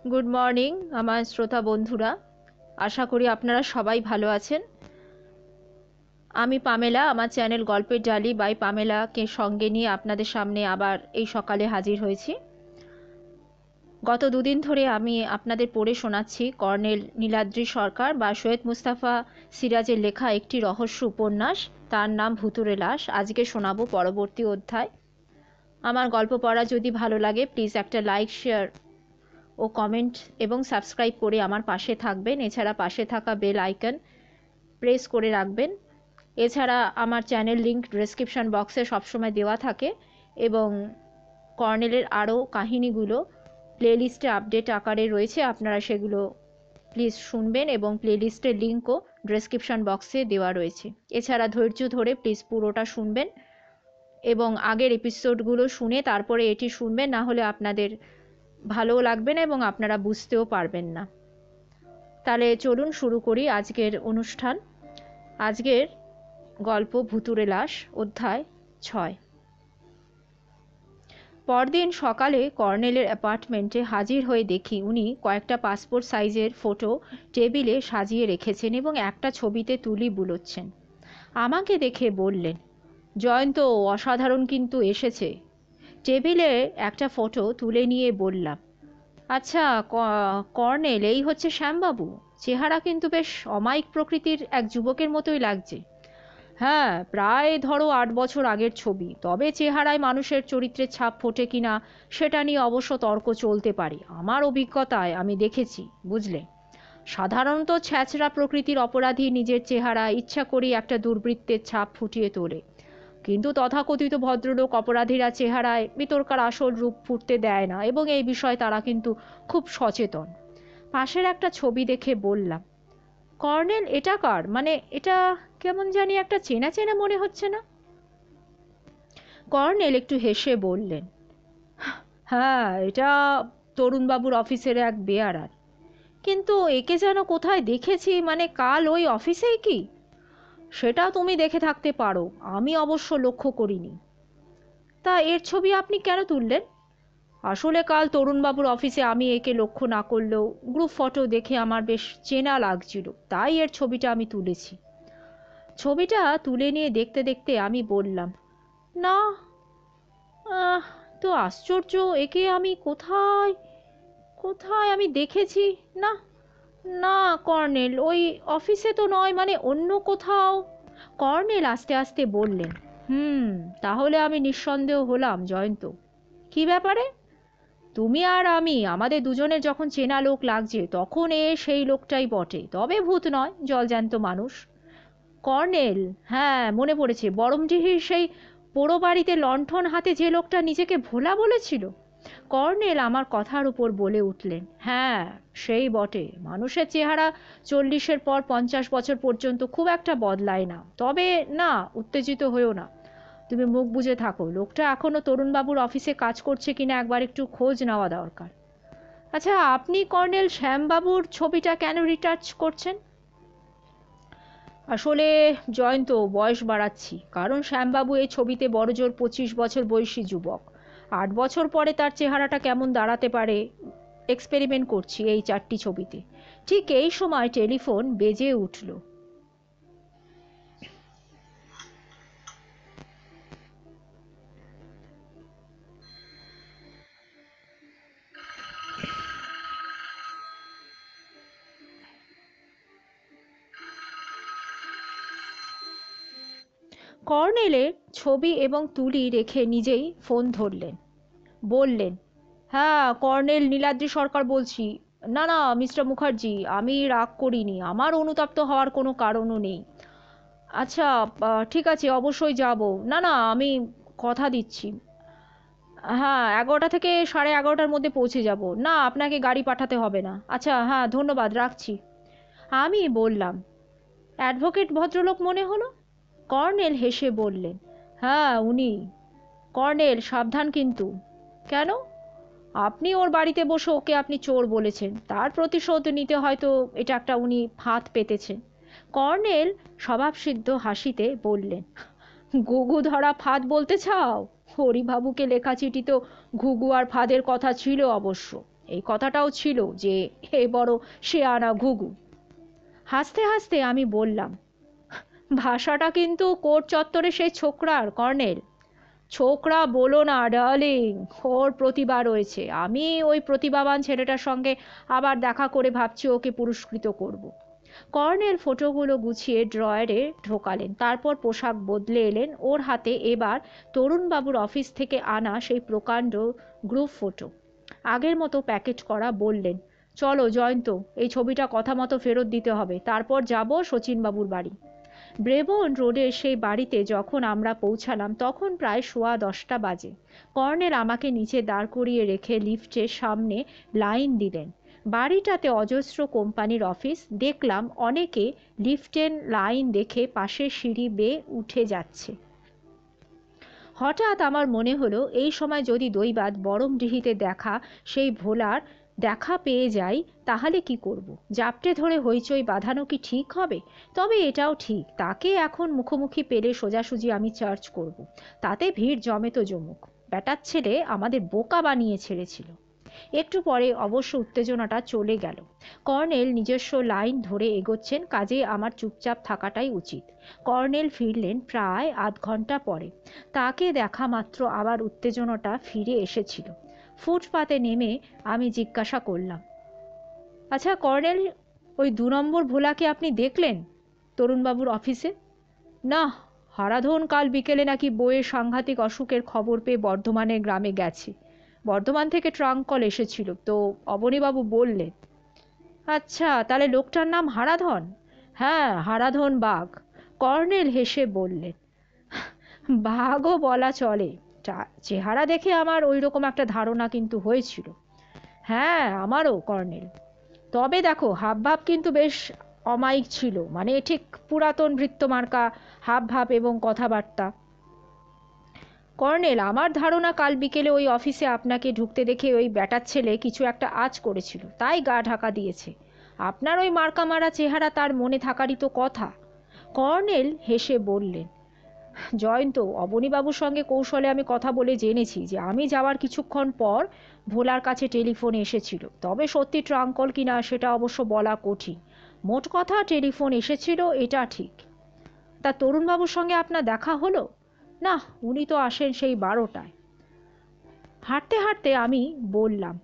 Good morning আমার শ্রোতা বন্ধুরা, আশা করি আপনারা সবাই ভালো আছেন। আমি পামেলা, আমার চ্যানেল গল্পের ডালি বাই পামেলাকে সঙ্গে নিয়ে আপনাদের সামনে আবার এই সকালে হাজির হয়েছি। গত দুদিন ধরে আমি আপনাদের পড়ে শোনাচ্ছি কর্নেল নীলাদ্রি সরকার বা সৈয়দ মুস্তাফা সিরাজের লেখা একটি রহস্য উপন্যাস, তার নাম ভুতুড়ে লাশ। আজকে শোনাবো পরবর্তী অধ্যায়। আমার গল্প পড়া যদি ভালো লাগে প্লিজ একটা লাইক, শেয়ার ও কমেন্ট এবং সাবস্ক্রাইব করে আমার পাশে থাকবেন। এছাড়া পাশে থাকা বেল আইকন প্রেস করে রাখবেন। এছাড়া আমার চ্যানেল লিংক ডেসক্রিপশন বক্সে সবসময় দেওয়া থাকে এবং কর্নেলের আরও কাহিনীগুলো প্লেলিস্টে আপডেট আকারে রয়েছে, আপনারা সেগুলো প্লিজ শুনবেন এবং প্লেলিস্টের লিঙ্কও ডেসক্রিপশন বক্সে দেওয়া রয়েছে। এছাড়া ধৈর্য ধরে প্লিজ পুরোটা শুনবেন এবং আগের এপিসোডগুলো শুনে তারপরে এটি শুনবেন, না হলে আপনাদের ভালোও লাগবে না এবং আপনারা বুঝতেও পারবেন না। তাহলে চলুন শুরু করি আজকের অনুষ্ঠান। আজকের গল্প ভুতুড়ে লাশ, অধ্যায় 6। পরদিন সকালে কর্নেলের অ্যাপার্টমেন্টে হাজির হয়ে দেখি উনি কয়েকটা পাসপোর্ট সাইজের ফটো টেবিলে সাজিয়ে রেখেছেন এবং একটা ছবিতে তুলি বুলোচ্ছেন। আমাকে দেখে বললেন, জয়ন্ত অসাধারণ কিন্তু এসেছে। টেবিলে একটা ফটো তুলে নিয়ে বললাম, আচ্ছা কর্নেল, এই হচ্ছে শ্যামবাবু। চেহারা কিন্তু বেশ অমায়িক প্রকৃতির এক যুবকের মতোই লাগছে। হ্যাঁ, প্রায় ধরো 8 বছর আগের ছবি, তবে চেহারায় মানুষের চরিত্রের ছাপ ফোটে কিনা সেটা নিয়ে অবশ্য তর্ক চলতে পারে। আমার অভিজ্ঞতায় আমি দেখেছি, বুঝলে, সাধারণত ছ্যাচরা প্রকৃতির অপরাধী নিজের চেহারা ইচ্ছা করেই একটা দুর্বৃত্তের ছাপ ফুটিয়ে তোলে, কিন্তু তথাকথিত ভদ্রলোক অপরাধীরা চেহারায় ভিতরকার আসল রূপ ফুটতে দেয় না এবং এই বিষয়ে তারা কিন্তু খুব সচেতন। পাশের একটা ছবি দেখে বললাম, কর্নেল, এটা কার? মানে এটা কেমন জানি একটা চেনা চেনা মনে হচ্ছে না? কর্নেল একটু হেসে বললেন, হ্যাঁ, এটা তরুণবাবুর অফিসের এক বেয়ারার। কিন্তু একে যেন কোথায় দেখেছি, মানে কাল ওই অফিসেই কি? সেটা তুমি দেখে থাকতে পারো, আমি অবশ্য লক্ষ্য করিনি। তা এর ছবি আপনি কেন তুললেন? আসলে কাল তরুণবাবুর অফিসে আমি একে লক্ষ্য না করলেও গ্রুপ ফটো দেখে আমার বেশ চেনা লাগছিল, তাই এর ছবিটা আমি তুলেছি। ছবিটা তুলে নিয়ে দেখতে দেখতে আমি বললাম, না, আহ, তো আশ্চর্য, একে আমি কোথায় কোথায় আমি দেখেছি। না, না কর্নেল, ওই অফিসে তো নয়, মানে অন্য কোথাও। কর্নেল আস্তে আস্তে বললেন, হুম, তাহলে আমি নিঃসন্দেহ হলাম জয়ন্ত। কি ব্যাপারে? তুমি আর আমি, আমাদের দুজনের যখন চেনা লোক লাগছে তখন এ সেই লোকটাই বটে, তবে ভূত নয়, জলজ্যান্ত মানুষ। কর্নেল, হ্যাঁ মনে পড়েছে, বরমডিহির সেই পোড়ো বাড়িতে লণ্ঠন হাতে যে লোকটা নিজেকে ভোলা বলেছিল। কর্নেল আমার কথার উপর বলে উঠলেন, হ্যাঁ সেই বটে। মানুষের চেহারা 40-এর পর 50 বছর পর্যন্ত খুব একটা বদলায় না। তবে না, উত্তেজিত হয়েও না, তুমি মুখ বুজে থাকো। লোকটা এখনো তরুণবাবুর অফিসে কাজ করছে কিনা একবার একটু খোঁজ নেওয়া দরকার। আচ্ছা, আপনি কর্নেল শ্যামবাবুর ছবিটা কেন রিটাচ করছেন? আসলে জয়ন্ত, বয়স বাড়াচ্ছি, কারণ শ্যামবাবু এই ছবিতে বড়জোর 25 বছর বয়সী যুবক। 8 বছর পরে তার চেহারাটা কেমন দাঁড়াতে পারে এক্সপেরিমেন্ট করছি এই 4টি ছবিতে। ঠিক এই সময় টেলিফোন বেজে উঠল। কর্নেলের ছবি এবং তুলি রেখে নিজেই ফোন ধরলেন। বললেন, হ্যাঁ কর্নেল নীলাদ্রি সরকার বলছি। না না মিস্টার মুখার্জি, আমি রাগ করিনি, আমার অনুতপ্ত হওয়ার কোনো কারণও নেই। আচ্ছা, ঠিক আছে, অবশ্যই যাব। না না, আমি কথা দিচ্ছি, হ্যাঁ 11টা থেকে 11:30টার মধ্যে পৌঁছে যাব। না, আপনাকে গাড়ি পাঠাতে হবে না। আচ্ছা, হ্যাঁ ধন্যবাদ, রাখছি। আমি বললাম, অ্যাডভোকেট ভদ্রলোক মনে হলো। কর্নেল হেসে বললেন, হ্যাঁ উনি। কর্নেল সাবধান কিন্তু। কেন? আপনি ওর বাড়িতে বসে ওকে আপনি চোর বলেছেন, তার প্রতিশোধ নিতে হয়তো এটা একটা উনি ফাঁদ পেতেছেন। কর্নেল স্বভাবসিদ্ধ হাসিতে বললেন, ঘুঘু ধরা ফাঁদ বলতে চাও? হরিবাবুকে লেখা চিঠি তো ঘুঘু আর ফাঁদের কথা ছিল অবশ্য। এই কথাটাও ছিল যে এ বড় শেয়ানা ঘুঘু। হাসতে হাসতে আমি বললাম, ভাষাটা কিন্তু কোর্ট চত্বরে সেই ছোকরার, কর্নেল। ছোকরা বলো না ডার্লিং, ওর প্রতিভা রয়েছে। আমি ওই প্রতিভাবান ছেলেটার সঙ্গে আবার দেখা করে ভাবছি ওকে পুরস্কৃত করব। কর্নেল ফটোগুলো গুছিয়ে ড্রয়ারে ঢোকালেন, তারপর পোশাক বদলে এলেন। ওর হাতে এবার তরুণবাবুর অফিস থেকে আনা সেই প্রকাণ্ড গ্রুপ ফটো, আগের মতো প্যাকেট করা। বললেন, চলো জয়ন্ত, এই ছবিটা কথা মতো ফেরত দিতে হবে, তারপর যাব শচীনবাবুর বাড়ি। ব্রেবোর্ন রোডের সেই বাড়িতে যখন আমরা পৌঁছালাম তখন প্রায় 10:15 বাজে। কর্নেল আমাকে নিচে দাঁড় করিয়ে রেখে লিফটের সামনে লাইন দিলেন। বাড়িটাতে অজস্র কোম্পানির অফিস। দেখলাম অনেকে লিফটের লাইন দেখে পাশের সিঁড়ি বেয়ে উঠে যাচ্ছে। হঠাৎ আমার মনে হলো, এই সময় যদি দৈবাৎ বরমডিহিতে দেখা সেই ভোলার দেখা পেয়ে যাই তাহলে কি করব? জাপটে ধরে হইচই বাঁধানো কি ঠিক হবে? তবে এটাও ঠিক, তাকে এখন মুখোমুখি পেলে সোজাসুজি আমি চার্জ করব। তাতে ভিড় জমে তো জমুক, ব্যাটার ছেলে আমাদের বোকা বানিয়ে ছেড়েছিল। একটু পরে অবশ্য উত্তেজনাটা চলে গেল। কর্নেল নিজস্ব লাইন ধরে এগোচ্ছেন, কাজেই আমার চুপচাপ থাকাটাই উচিত। কর্নেল ফিরলেন প্রায় আধ ঘন্টা পরে। তাকে দেখা মাত্র আবার উত্তেজনাটা ফিরে এসেছিল। ফুটপাতে নেমে আমি জিজ্ঞাসা করলাম, আচ্ছা কর্নেল, ওই 2 নম্বর ভোলাকে আপনি দেখলেন তরুণবাবুর অফিসে? না, হারাধন কাল বিকেলে নাকি বইয়ের সাংঘাতিক অসুখের খবর পেয়ে বর্ধমানের গ্রামে গেছে। বর্ধমান থেকে ট্রাঙ্ক কল এসেছিল, তো অবনীবাবু বললেন। আচ্ছা, তাহলে লোকটার নাম হারাধন? হ্যাঁ, হারাধন বাঘ। কর্নেল হেসে বললেন, বাঘও বলা চলে। চেহারা দেখে আমার ওই রকম একটা ধারণা কিন্তু হয়েছিল। হ্যাঁ, আমারও কর্নেল। তবে দেখো, হাবভাব কিন্তু বেশ অমায়িক ছিল, মানে ঠিক পুরাতন ভৃত্যমার্কা হাবভাব এবং কথাবার্তা। কর্নেল, আমার ধারণা কাল বিকেলে ওই অফিসে আপনাকে ঢুকতে দেখে ওই ব্যাটার ছেলে কিছু একটা আঁচ করেছিল, তাই গা ঢাকা দিয়েছে। আপনার ওই মার্কা মারা চেহারা তার মনে থাকারই তো কথা। কর্নেল হেসে বললেন, জয়ন্ত, অবনীবাবুর সঙ্গে কৌশলে আমি কথা বলে জেনেছি যে আমি যাওয়ার কিছুক্ষণ পর ভোলার কাছে টেলিফোন এসেছিল। তবে সত্যি ট্রাঙ্ক কল কিনা সেটা অবশ্য বলা কঠিন। মোট কথা টেলিফোন এসেছিল, এটা ঠিক। তা তরুণবাবুর সঙ্গে আপনার দেখা হলো? না, উনি তো আসেন সেই 12টায়। হাঁটতে হাঁটতে আমি বললাম,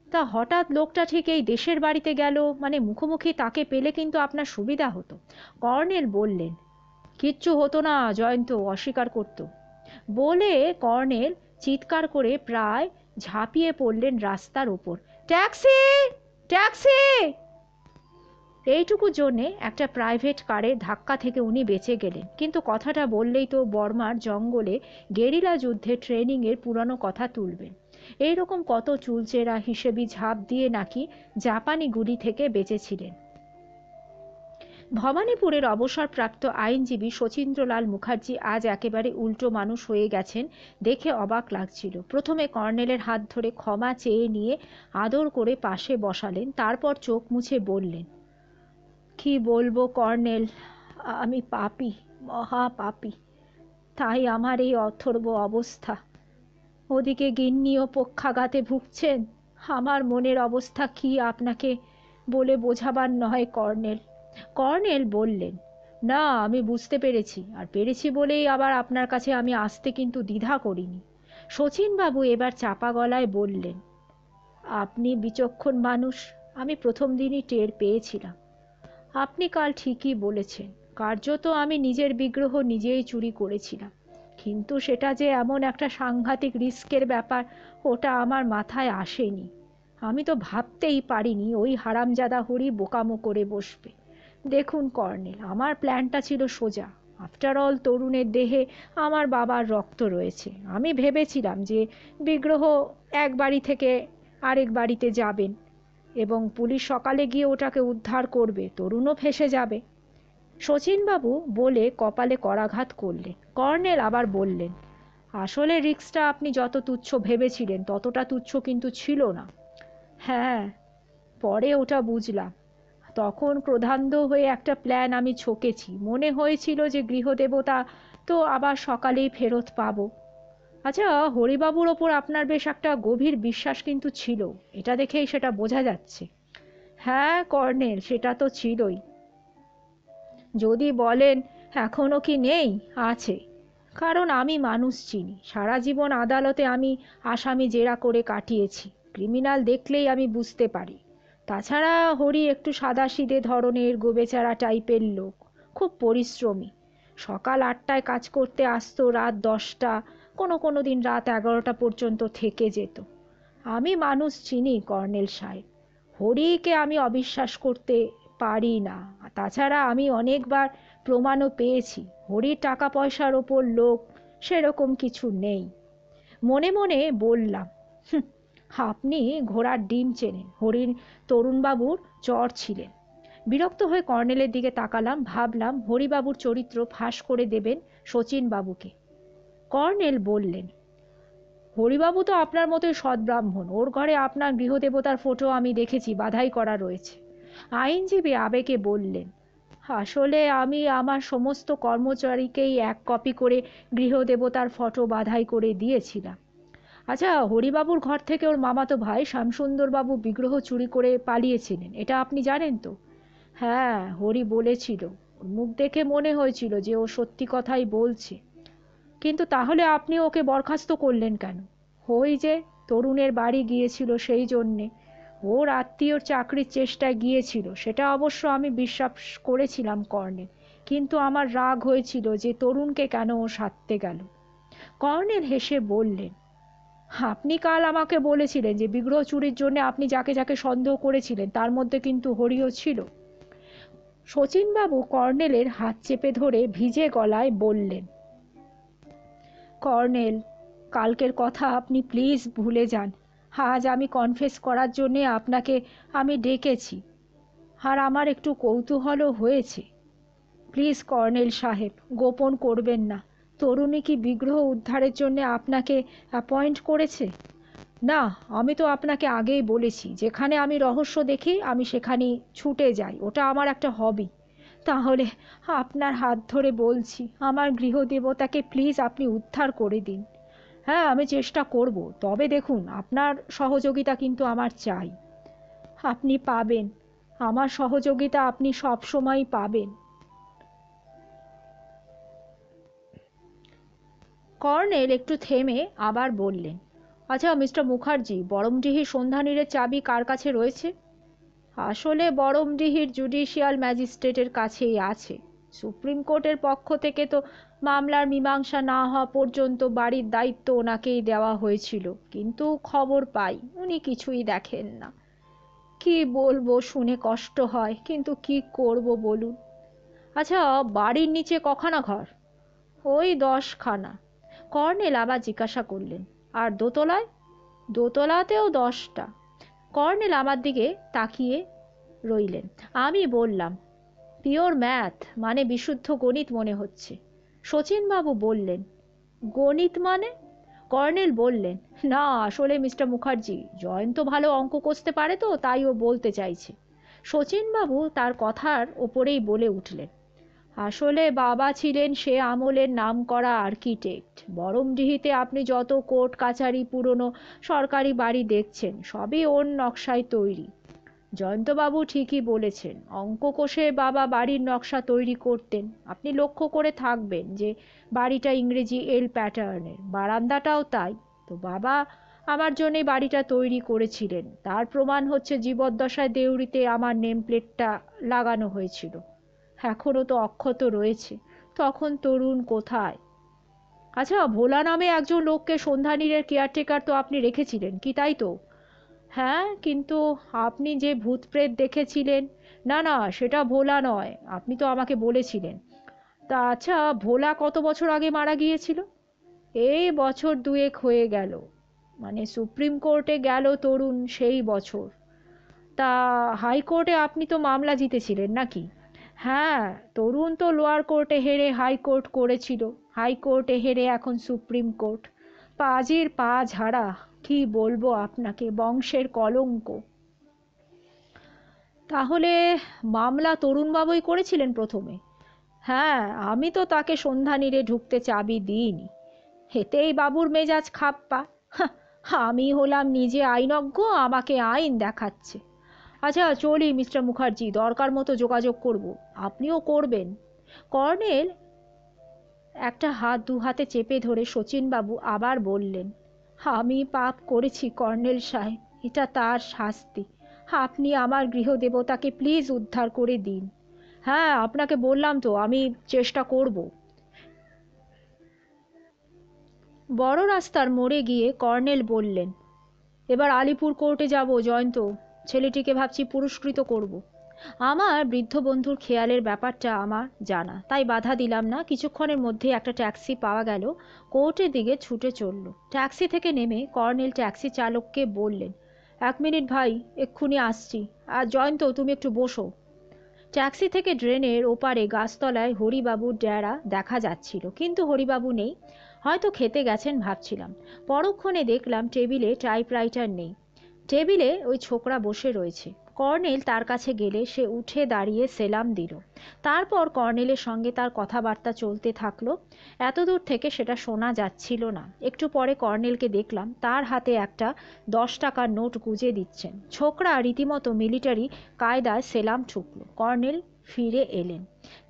তা হঠাৎ লোকটা ঠিক এই দেশের বাড়িতে গেল, মানে মুখোমুখি তাকে পেলে কিন্তু আপনার সুবিধা হতো। কর্নেল বললেন, কিচ্ছু হতো না, জয়ন্ত অস্বীকার করত। বলে কর্নেল চিৎকার করে প্রায় ঝাঁপিয়ে পড়লেন রাস্তার ওপর, ট্যাক্সি, ট্যাক্সি! এইটুকু জন্যে একটা প্রাইভেট কারের ধাক্কা থেকে উনি বেঁচে গেলেন। কিন্তু কথাটা বললেই তো বর্মার জঙ্গলে গেরিলা যুদ্ধে ট্রেনিংয়ের পুরানো কথা তুলবেন। এইরকম কত চুলচেরা হিসেবি ঝাঁপ দিয়ে নাকি জাপানি গুলি থেকে বেঁচেছিলেন। ভবানীপুরের অবসরপ্রাপ্ত আইনজীবী শচীন্দ্রলাল মুখার্জি আজ একেবারে উল্টো মানুষ হয়ে গেছেন দেখে অবাক লাগছিল। প্রথমে কর্নেলের হাত ধরে ক্ষমা চেয়ে নিয়ে আদর করে পাশে বসালেন, তারপর চোখ মুছে বললেন, কি বলবো কর্নেল, আমি পাপী, মহা পাপী। তাই আমার এই অথর্ব অবস্থা। ওদিকে গিন্নিও পক্ষাঘাতে ভুগছেন। আমার মনের অবস্থা কি আপনাকে বলে বোঝাবার নয় কর্নেল। কর্নেল বললেন, না, আমি বুঝতে পেরেছি, আর পেরেছি বলেই আবার আপনার কাছে আমি আসতে কিন্তু দ্বিধা করিনি। শচীনবাবু এবার চাপা গলায় বললেন, আপনি বিচক্ষণ মানুষ, আমি প্রথম দিনই টের পেয়েছিলাম। আপনি কাল ঠিকই বলেছেন, কার্যত আমি নিজের বিগ্রহ নিজেই চুরি করেছিলাম। কিন্তু সেটা যে এমন একটা সাংঘাতিক রিস্কের ব্যাপার, ওটা আমার মাথায় আসেনি। আমি তো ভাবতেই পারিনি ওই হারামজাদা হরি বোকামো করে বসবে। দেখুন কর্নেল, আমার প্ল্যানটা ছিল সোজা। আফটার অল তরুণের দেহে আমার বাবার রক্ত রয়েছে। আমি ভেবেছিলাম যে বিগ্রহ এক বাড়ি থেকে আরেক বাড়িতে যাবেন এবং পুলিশ সকালে গিয়ে ওটাকে উদ্ধার করবে, তরুণও ফেঁসে যাবে। শচীনবাবু বলে কপালে করাঘাত করলেন। কর্নেল আবার বললেন, আসলে রিস্কটা আপনি যত তুচ্ছ ভেবেছিলেন ততটা তুচ্ছ কিন্তু ছিল না। হ্যাঁ, পরে ওটা বুঝলাম। তখন ক্রোধান্ধ হয়ে একটা প্ল্যান আমি ছকেছি। মনে হয়েছিল যে গৃহদেবতা তো আবার সকালেই ফেরত পাবো। আচ্ছা, হরিবাবুর ওপর আপনার বেশ একটা গভীর বিশ্বাস কিন্তু ছিল, এটা দেখেই সেটা বোঝা যাচ্ছে। হ্যাঁ কর্নেল, সেটা তো ছিলই। যদি বলেন এখনো কি নেই, আছে। কারণ আমি মানুষ চিনি, সারা জীবন আদালতে আমি আসামি জেরা করে কাটিয়েছি, ক্রিমিনাল দেখলেই আমি বুঝতে পারি। তাছাড়া হরি একটু সাদাসিধে ধরনের গোবেচারা টাইপের লোক, খুব পরিশ্রমী। সকাল 8টায় কাজ করতে আসতো, রাত 10টা, কোনো কোনো দিন রাত 11টা পর্যন্ত থেকে যেত। আমি মানুষ চিনি কর্নেল সাহেব, হরিকে আমি অবিশ্বাস করতে পারি না। তাছাড়া আমি অনেকবার প্রমাণও পেয়েছি হরির টাকা পয়সার ওপর লোভ সেরকম কিছু নেই। মনে মনে বললাম, "হুঁ, আপনি ঘোড়ার ডিম চেনেন, হরির তরুণবাবুর চর ছিলেন।" বিরক্ত হয়ে কর্নেলের দিকে তাকালাম, ভাবলাম হরিবাবুর চরিত্র ফাঁস করে দেবেন শচীনবাবুকে। কর্নেল বললেন, হরিবাবু তো আপনার মতোই সদ্ব্রাহ্মণ, ওর ঘরে আপনার গৃহদেবতার ফটো আমি দেখেছি বাধাই করা রয়েছে। আইনজীবী আবেগে বললেন, আসলে আমি আমার সমস্ত কর্মচারীকেই 1 কপি করে গৃহদেবতার ফটো বাধাই করে দিয়েছিলাম। আচ্ছা, হরিবাবুর ঘর থেকে ওর মামাতো ভাই শ্যামসুন্দরবাবু বিগ্রহ চুরি করে পালিয়েছিলেন, এটা আপনি জানেন তো? হ্যাঁ, হরি বলেছিল, ওর মুখ দেখে মনে হয়েছিল যে ও সত্যি কথাই বলছে। কিন্তু তাহলে আপনি ওকে বরখাস্ত করলেন কেন? ওই যে তরুণের বাড়ি গিয়েছিল সেই জন্যে, ওর আত্মীয়র চাকরির চেষ্টায় গিয়েছিল, সেটা অবশ্য আমি বিশ্বাস করেছিলাম কর্নেল। কিন্তু আমার রাগ হয়েছিল যে তরুণকে কেন ও সাধতে গেল। কর্নেল হেসে বললেন, আপনি কাল আমাকে বলেছিলেন যে বিগ্রহ চুরির জন্য আপনি যাকে যাকে সন্দেহ করেছিলেন তার মধ্যে কিন্তু হরিও ছিল। শচীনবাবু কর্নেলের হাত চেপে ধরে ভিজে গলায় বললেন, কর্নেল, কালকের কথা আপনি প্লিজ ভুলে যান। আজ আমি কনফেস করার জন্যে আপনাকে আমি ডেকেছি, আর আমার একটু কৌতূহলও হয়েছে। প্লিজ কর্নেল সাহেব, গোপন করবেন না। তরুণী কি বিগ্রহ উদ্ধারের জন্য আপনাকে অ্যাপয়েন্ট করেছে? না, আমি তো আপনাকে আগেই বলেছি, যেখানে আমি রহস্য দেখি আমি সেখানেই ছুটে যাই, ওটা আমার একটা হবি। তাহলে আপনার হাত ধরে বলছি, আমার গৃহদেবতাকে প্লিজ আপনি উদ্ধার করে দিন। হ্যাঁ, আমি চেষ্টা করব, তবে দেখুন আপনার সহযোগিতা কিন্তু আমার চাই। আপনি পাবেন, আমার সহযোগিতা আপনি সব সময় পাবেন। কর্নেল একটু থেমে আবার বললেন, আচ্ছা মিস্টার মুখার্জি, বরমডিহির সন্ধানীরের চাবি কার কাছে রয়েছে? আসলে বরমডিহির জুডিশিয়াল ম্যাজিস্ট্রেটের কাছেই আছে। সুপ্রিম কোর্টের পক্ষ থেকে তো মামলার মীমাংসা না হওয়া পর্যন্ত বাড়ির দায়িত্ব ওনাকেই দেওয়া হয়েছিল, কিন্তু খবর পাই উনি কিছুই দেখেন না। কি বলবো, শুনে কষ্ট হয়, কিন্তু কি করব বলুন। আচ্ছা, বাড়ির নিচে কখানা ঘর? ওই 10খানা। কর্নেল আবার জিজ্ঞাসা করলেন, আর দোতলায়? দোতলাতেও 10টা। কর্নেল আমার দিকে তাকিয়ে রইলেন। আমি বললাম, পিওর ম্যাথ, মানে বিশুদ্ধ গণিত মনে হচ্ছে। শচীনবাবু বললেন, গণিত মানে? কর্নেল বললেন, না আসলে মিস্টার মুখার্জি, জয়ন্ত ভালো অঙ্ক কষতে পারে তো তাই ও বলতে চাইছে। শচীনবাবু তার কথার ওপরেই বলে উঠলেন, আসলে বাবা ছিলেন সে আমলের নামকরা আর্কিটেক্ট। বরমডিহিতে আপনি যত কোর্ট কাছারি পুরনো সরকারি বাড়ি দেখছেন সবই ওর নকশায় তৈরি। জয়ন্তবাবু ঠিকই বলেছেন, অঙ্ক কষে বাবা বাড়ির নকশা তৈরি করতেন। আপনি লক্ষ্য করে থাকবেন যে বাড়িটা ইংরেজি এল প্যাটার্নের, বারান্দাটাও তাই। তো বাবা আমার জন্যে বাড়িটা তৈরি করেছিলেন, তার প্রমাণ হচ্ছে জীবদ্দশায় দেউড়িতে আমার নেম প্লেটটা লাগানো হয়েছিল, এখনও তো অক্ষত রয়েছে। তখন তরুণ কোথায়? আচ্ছা, ভোলা নামে একজন লোককে সন্ধানীরের কেয়ারটেকার তো আপনি রেখেছিলেন কি, তাই তো? হ্যাঁ, কিন্তু আপনি যে ভূত প্রেত দেখেছিলেন, না না সেটা ভোলা নয়, আপনি তো আমাকে বলেছিলেন। তা আচ্ছা, ভোলা কত বছর আগে মারা গিয়েছিল? এই বছর দুয়েক হয়ে গেল। মানে সুপ্রিম কোর্টে গেল তরুণ সেই বছর। তা হাইকোর্টে আপনি তো মামলা জিতেছিলেন নাকি? হ্যাঁ, তরুণ তো লোয়ার কোর্টে হেরে হাইকোর্ট করেছিল, হাইকোর্টে হেরে এখন সুপ্রিম কোর্ট। পাজির পা ঝাড়া, কি বলবো আপনাকে, বংশের কলঙ্ক। তাহলে মামলা তরুণবাবুই করেছিলেন প্রথমে? হ্যাঁ, আমি তো তাকে সন্ধানীরে ঢুকতে চাবি দিইনি। এতেই বাবুর মেজাজ খাপ্পা। হাহ, আমি হলাম নিজে আইনজ্ঞ, আমাকে আইন দেখাচ্ছে। আচ্ছা চলি মিস্টার মুখার্জি, দরকার মতো যোগাযোগ করব, আপনিও করবেন। কর্নেল একটা হাত দু হাতে চেপে ধরে শচীনবাবু আবার বললেন, আমি পাপ করেছি কর্নেল সাহেব, এটা তার শাস্তি। আপনি আমার গৃহদেবতাকে প্লিজ উদ্ধার করে দিন। হ্যাঁ, আপনাকে বললাম তো আমি চেষ্টা করব। বড় রাস্তার মোড়ে গিয়ে কর্নেল বললেন, এবার আলিপুর কোর্টে যাব জয়ন্ত, ছেলেটিকে ভাবছি পুরস্কৃত করব। আমার বৃদ্ধ বন্ধুর খেয়ালের ব্যাপারটা আমার জানা, তাই বাধা দিলাম না। কিছুক্ষণের মধ্যে একটা ট্যাক্সি পাওয়া গেল, কোর্টের দিকে ছুটে চলল। ট্যাক্সি থেকে নেমে কর্নেল ট্যাক্সি চালককে বললেন, 1 মিনিট ভাই, এক্ষুনি আসছি। আর জয়ন্ত তুমি একটু বসো। ট্যাক্সি থেকে ড্রেনের ওপারে গাছতলায় হরিবাবুর ডেরা দেখা যাচ্ছিল, কিন্তু হরিবাবু নেই, হয়তো খেতে গেছেন ভাবছিলাম। পরক্ষণে দেখলাম টেবিলে টাইপরাইটার নেই, টেবিলে ওই ছোকরা বসে রয়েছে। কর্নেল তার কাছে গেলে সে উঠে দাঁড়িয়ে সেলাম দিল। তারপর কর্নেলের সঙ্গে তার কথাবার্তা চলতে থাকলো। এতদূর থেকে সেটা শোনা যাচ্ছিল না। একটু পরে কর্নেলকে দেখলাম তার হাতে একটা 10 টাকার নোট গুজে দিচ্ছেন। ছোকরা রীতিমতো মিলিটারি কায়দায় সেলাম ঠুকলো। কর্নেল ফিরে এলেন।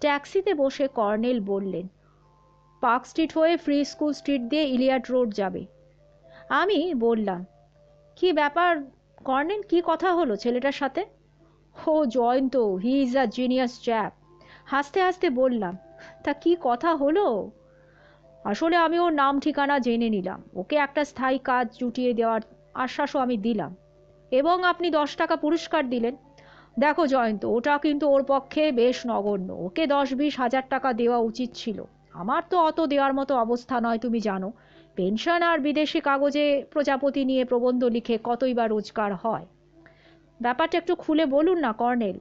ট্যাক্সিতে বসে কর্নেল বললেন, পার্ক স্ট্রিট হয়ে ফ্রি স্কুল স্ট্রিট দিয়ে ইলিয়াট রোড যাবে। আমি বললাম, কি ব্যাপার কর্নেল, কি কথা হলো ছেলেটার সাথে? ও Jayanta, he is a genius chap. হাসতে হাসতে বললাম, তা কি কথা হলো? আসলে আমি ওর নাম ঠিকানা জেনে নিলাম, ওকে একটা স্থায়ী কাজ জুটিয়ে দেওয়ার আশ্বাসও আমি দিলাম, এবং আপনি 10 টাকা পুরস্কার দিলেন। দেখো জয়ন্ত, ওটা কিন্তু ওর পক্ষে বেশ নগণ্য, ওকে 10-20 হাজার টাকা দেওয়া উচিত ছিল। আমার তো অত দেওয়ার মতো অবস্থা নয়, তুমি জানো। পেনশন আর বিদেশি কাগজে প্রজাপতি নিয়ে প্রবন্ধ লিখে কতই বা রোজগার হয়। ব্যাপারটা একটু খুলে বলুন না কর্নেল।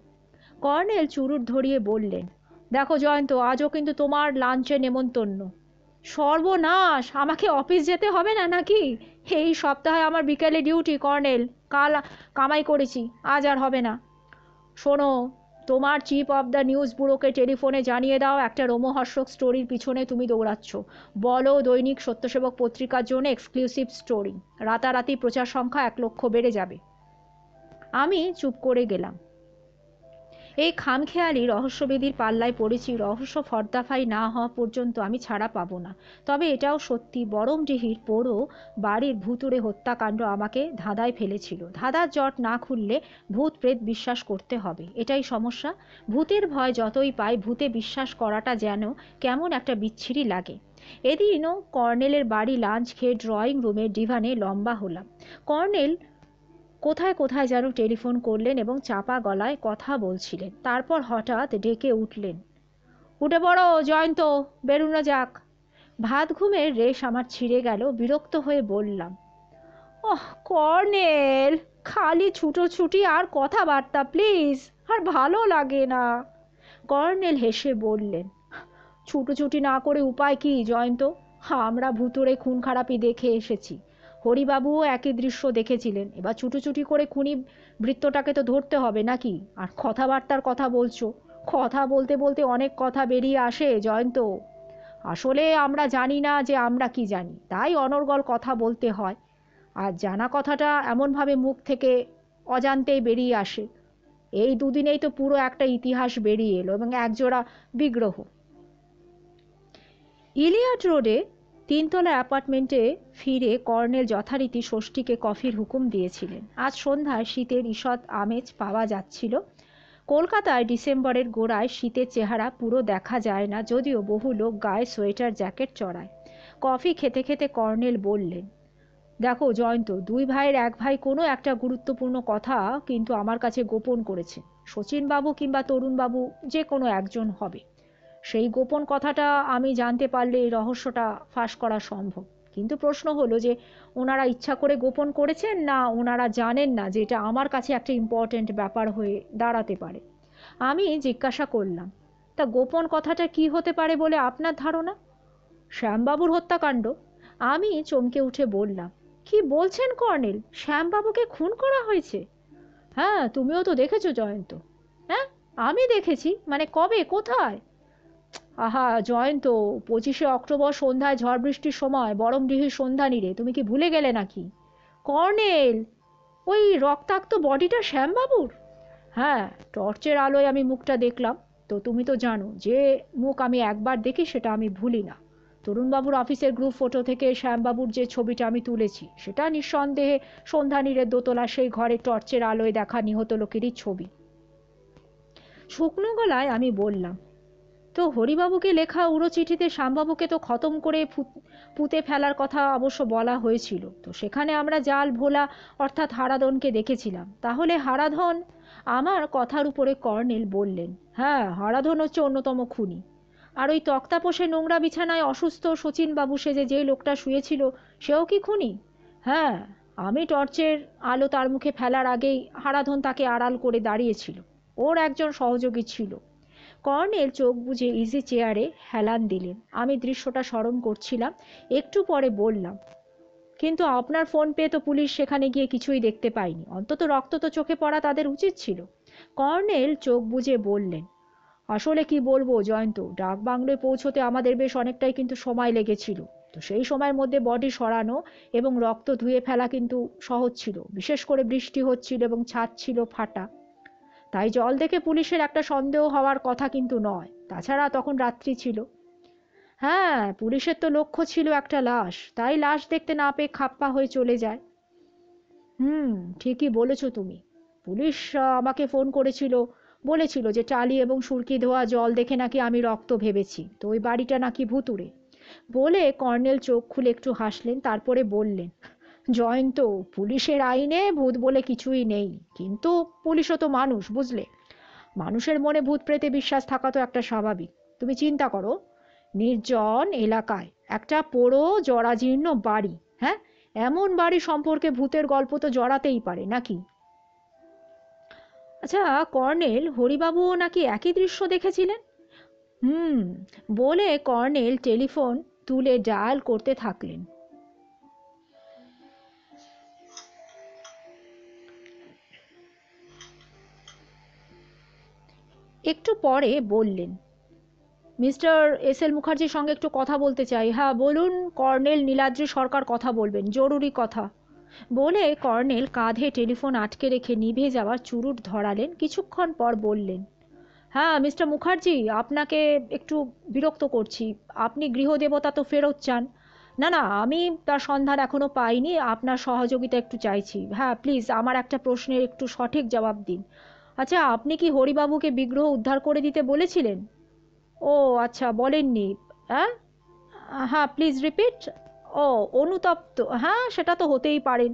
কর্নেল চুরুট ধরিয়ে বললেন, দেখো জয়ন্ত, আজও কিন্তু তোমার লাঞ্চে নেমন্তন্ন। সর্বনাশ, আমাকে অফিস যেতে হবে না নাকি? এই সপ্তাহে আমার বিকেলে ডিউটি কর্নেল, কাল কামাই করেছি, আজ আর হবে না। শোনো, তোমার চিফ অফ দ্য নিউজ ব্যুরোকে টেলিফোনে জানিয়ে দাও একটা রোমহর্ষক স্টোরির পিছনে তুমি দৌড়াচ্ছ। বলো দৈনিক সত্যসেবক পত্রিকার জন্য এক্সক্লুসিভ স্টোরি। রাতারাতি প্রচার সংখ্যা 1 লক্ষ বেড়ে যাবে। আমি চুপ করে গেলাম। এই খামখেয়ালি রহস্যবেদীর পাল্লায় পড়েছি, রহস্য ফর্দাফাই না হওয়া পর্যন্ত আমি ছাড়া পাবো না। তবে এটাও সত্যি, বরমডিহির পোড়ো বাড়ির ভুতুড়ে হত্যাকাণ্ড আমাকে ধাঁধায় ফেলেছিল। ধাঁধার জট না খুললে ভূত প্রেত বিশ্বাস করতে হবে, এটাই সমস্যা। ভূতের ভয় যতই পাই, ভূতে বিশ্বাস করাটা যেন কেমন একটা বিচ্ছিরি লাগে। এদিনও কর্নেলের বাড়ি লাঞ্চ খেয়ে ড্রয়িং রুমের ডিভানে লম্বা হলাম। কর্নেল কোথায় কোথায় যেন টেলিফোন করলেন এবং চাপা গলায় কথা বলছিলেন। তারপর হঠাৎ ডেকে উঠলেন, উঠে পড়ো জয়ন্ত, বেরুনো যাক। ভাত ঘুমের রেশ আমার ছিঁড়ে গেল। বিরক্ত হয়ে বললাম, ওহ কর্নেল, খালি ছুটোছুটি আর কথাবার্তা প্লিজ, আর ভালো লাগে না। কর্নেল হেসে বললেন, ছুটোছুটি না করে উপায় কি জয়ন্ত? আমরা ভুতুড়ে খুন খারাপি দেখে এসেছি, হরিবাবুও একই দৃশ্য দেখেছিলেন। এবার ছুটোছুটি করে খুনি বৃত্তটাকে তো ধরতে হবে নাকি? আর কথাবার্তার কথা বলছো, কথা বলতে বলতে অনেক কথা বেরিয়ে আসে জয়ন্ত। আসলে আমরা জানি না যে আমরা কি জানি, তাই অনর্গল কথা বলতে হয়। আর জানা কথাটা এমনভাবে মুখ থেকে অজান্তেই বেরিয়ে আসে। এই দুদিনেই তো পুরো একটা ইতিহাস বেরিয়ে এলো, এবং একজোড়া বিগ্রহ। ইলিয়াট রোডে 3 তলা অ্যাপার্টমেন্টে ফিরে কর্নেল যথারীতি ষষ্ঠীকে কফির হুকুম দিয়েছিলেন। আজ সন্ধ্যায় শীতের ঈষৎ আমেজ পাওয়া যাচ্ছিল। কলকাতায় ডিসেম্বরের গোড়ায় শীতের চেহারা পুরো দেখা যায় না, যদিও বহু লোক গায়ে সোয়েটার জ্যাকেট চড়ায়। কফি খেতে খেতে কর্নেল বললেন, দেখো জয়ন্ত, 2 ভাইয়ের 1 ভাই কোনো একটা গুরুত্বপূর্ণ কথা কিন্তু আমার কাছে গোপন করেছে। শচীনবাবু কিংবা তরুণবাবু, যে কোনো একজন হবে। সেই গোপন কথাটা আমি জানতে পারলে এই রহস্যটা ফাঁস করা সম্ভব। কিন্তু প্রশ্ন হলো যে ওনারা ইচ্ছা করে গোপন করেছেন, না ওনারা জানেন না যে এটা আমার কাছে একটা ইম্পর্ট্যান্ট ব্যাপার হয়ে দাঁড়াতে পারে। আমি জিজ্ঞাসা করলাম, তা গোপন কথাটা কি হতে পারে বলে আপনার ধারণা? শ্যামবাবুর হত্যাকাণ্ড। আমি চমকে উঠে বললাম, কি বলছেন কর্নেল, শ্যামবাবুকে খুন করা হয়েছে? হ্যাঁ, তুমিও তো দেখেছো জয়ন্ত। হ্যাঁ, আমি দেখেছি, মানে কবে, কোথায়? আহা জয়ন্ত, 25শে অক্টোবর সন্ধ্যায় ঝড় বৃষ্টির সময় বরমডিহির সন্ধানীরে তুমি কি ভুলে গেলে নাকি? কর্নেল, ওই রক্তাক্ত বডিটা শ্যামবাবুর? হ্যাঁ, টর্চের আলোয় আমি মুখটা দেখলাম। তো তুমি তো জানো যে মুখ আমি একবার দেখি সেটা আমি ভুলি না। তরুণবাবুর অফিসের গ্রুপ ফটো থেকে শ্যামবাবুর যে ছবিটা আমি তুলেছি সেটা নিঃসন্দেহে সন্ধানীরের দোতলা সেই ঘরে টর্চের আলোয় দেখা নিহত লোকেরই ছবি। শুকনো গলায় আমি বললাম, তো হরিবাবুকে লেখা উড়ো চিঠিতে শ্যামবাবুকে তো খতম করে পুঁতে ফেলার কথা অবশ্য বলা হয়েছিল, তো সেখানে আমরা জাল ভোলা অর্থাৎ হারাধনকে দেখেছিলাম। তাহলে হারাধন? আমার কথার উপরে কর্নেল বললেন, হ্যাঁ, হারাধন হচ্ছে অন্যতম খুনি। আর ওই তক্তাপোষে নোংরা বিছানায় অসুস্থ শচীনবাবু সেজে যে লোকটা শুয়েছিল সেও কি খুনি? হ্যাঁ, আমি টর্চের আলো তার মুখে ফেলার আগেই হারাধন তাকে আড়াল করে দাঁড়িয়েছিল, ওর একজন সহযোগী ছিল। কর্নেল চোখ বুজে ইজি চেয়ারে হেলান দিলেন। আমি দৃশ্যটা স্মরণ করছিলাম। একটু পরে বললাম, কিন্তু আপনার ফোন পেয়ে তো পুলিশ সেখানে গিয়ে কিছুই দেখতে পায়নি, অন্তত রক্ত তো চোখে পড়া তাদের উচিত ছিল। কর্নেল চোখ বুজে বললেন, আসলে কি বলবো জয়ন্ত, ডাক বাংলোয় পৌঁছতে আমাদের বেশ অনেকটাই কিন্তু সময় লেগেছিল। তো সেই সময়ের মধ্যে বডি সরানো এবং রক্ত ধুয়ে ফেলা কিন্তু সহজ ছিল, বিশেষ করে বৃষ্টি হচ্ছিল এবং ছাদ ছিল ফাটা। তাই জল দেখে পুলিশের একটা সন্দেহ হওয়ার কথা কিন্তু নয়। তাছাড়া তখন রাত্রি ছিল। হ্যাঁ, পুলিশের তো লক্ষ্য ছিল একটা লাশ, তাই লাশ দেখতে না পেয়ে খাপ্পা হয়ে চলে যায়। হুম, ঠিকই বলেছো তুমি। পুলিশ আমাকে ফোন করেছিল, বলেছিল যে টালি এবং সুরকি ধোয়া জল দেখে নাকি আমি রক্ত ভেবেছি, তো ওই বাড়িটা নাকি ভুতুড়ে। বলে কর্নেল চোখ খুলে একটু হাসলেন, তারপরে বললেন, জয়ন্ত, পুলিশের আইনে ভূত বলে কিছুই নেই, কিন্তু পুলিশও তো মানুষ, বুঝলে। মানুষের মনে ভূত প্রেতে বিশ্বাস থাকা তো একটা স্বাভাবিক। তুমি চিন্তা করো, নির্জন এলাকায় একটা পোড়ো জরাজীর্ণ বাড়ি, হ্যাঁ, এমন বাড়ি সম্পর্কে ভূতের গল্প তো জড়াতেই পারে নাকি? আচ্ছা কর্নেল, হরিবাবুও নাকি একই দৃশ্য দেখেছিলেন? হুম, বলে কর্নেল টেলিফোন তুলে ডায়াল করতে থাকলেন। একটু পরে বললেন, মিস্টার এস এল মুখার্জির সঙ্গে একটু কথা বলতে চাই। হ্যাঁ বলুন, কর্নেল নীলাদ্রি সরকার কথা বলবেন, জরুরি কথা। বলে কর্নেল কাঁধে টেলিফোন আটকে রেখে নিভে যাওয়ার চুরুট ধরালেন। কিছুক্ষণ পর বললেন, হ্যাঁ মিস্টার মুখার্জি, আপনাকে একটু বিরক্ত করছি। আপনি গৃহদেবতা তো ফেরত চান? না না, আমি তার সন্ধান এখনো পাইনি, আপনার সহযোগিতা একটু চাইছি। হ্যাঁ প্লিজ, আমার একটা প্রশ্নের একটু সঠিক জবাব দিন। আচ্ছা, আপনি কি হরিবাবুকে বিগ্রহ উদ্ধার করে দিতে বলেছিলেন? ও আচ্ছা, বলেননি? হ্যাঁ, হ্যাঁ প্লিজ রিপিট। ও, অনুতপ্ত, হ্যাঁ সেটা তো হতেই পারেন।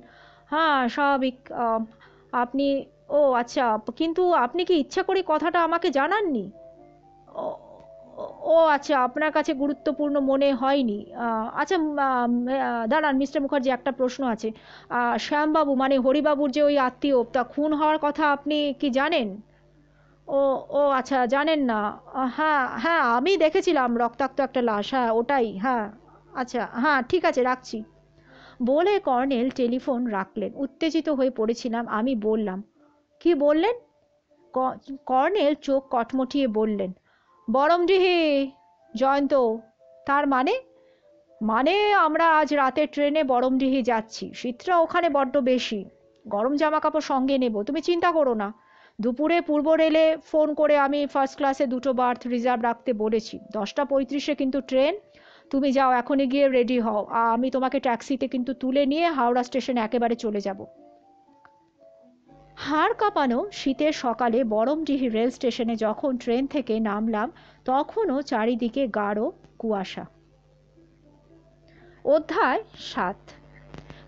হ্যাঁ স্বাভাবিক। আপনি, ও আচ্ছা, কিন্তু আপনি কি ইচ্ছা করে কথাটা আমাকে জানাননি? ও, ও আচ্ছা, আপনার কাছে গুরুত্বপূর্ণ মনে হয়নি। আচ্ছা, দাঁড়ান মিস্টার মুখার্জি, একটা প্রশ্ন আছে। শ্যামবাবু মানে হরিবাবুর যে ওই আত্মীয়, তা খুন হওয়ার কথা আপনি কি জানেন? ও, ও আচ্ছা, জানেন না? হ্যাঁ হ্যাঁ, আমি দেখেছিলাম রক্তাক্ত একটা লাশ, হ্যাঁ ওটাই, হ্যাঁ। আচ্ছা হ্যাঁ, ঠিক আছে, রাখছি। বলে কর্নেল টেলিফোন রাখলেন। উত্তেজিত হয়ে পড়েছিলাম। আমি বললাম, কি বললেন? কর্নেল চোখ কটমটিয়ে বললেন, বরমডিহি। জয়ন্ত, তার মানে? মানে আমরা আজ রাতের ট্রেনে বরমডিহি যাচ্ছি, শীতটা ওখানে বড্ড বেশি। গরম জামা কাপড় সঙ্গে নেব, তুমি চিন্তা করো না। দুপুরে পূর্ব রেলে ফোন করে আমি ফার্স্ট ক্লাসে দুটো বার্থ রিজার্ভ রাখতে বলেছি। 10টা 35-এ কিন্তু ট্রেন। তুমি যাও, এখনই গিয়ে রেডি হও। আমি তোমাকে ট্যাক্সিতে কিন্তু তুলে নিয়ে হাওড়া স্টেশনে একেবারে চলে যাব। হাড় কাঁপানো শীতের সকালে বরমডিহি রেল স্টেশনে যখন ট্রেন থেকে নামলাম, তখনও চারিদিকে গাঢ় কুয়াশা। অধ্যায় 7।